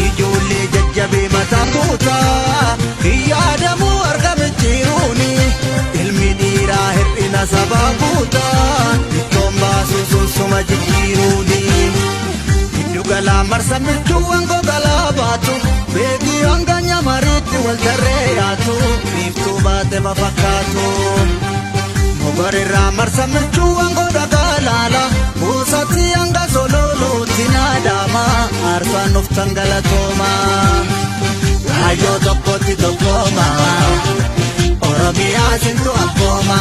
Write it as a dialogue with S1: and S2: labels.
S1: ijoollee jajjabee mataa kuutaa yaadamu argamchiruuni ilmi dhiiraa hir'ina sabaa guutaa ittoon baasuu sunsuma jijjiiruuni giddu galaa marsa milchuuwwan gogalaa baatu beekii hanga nyamariitti wal tarree yaatu biiftuu baate mafakkaatu mogorirraa marsa milchuuwwan godha gaalaala buusatti hanga sololuutti naadama arfaan of tangalatooma hayyoo tokkotti tokkooma oromiyaa sintu akkooma.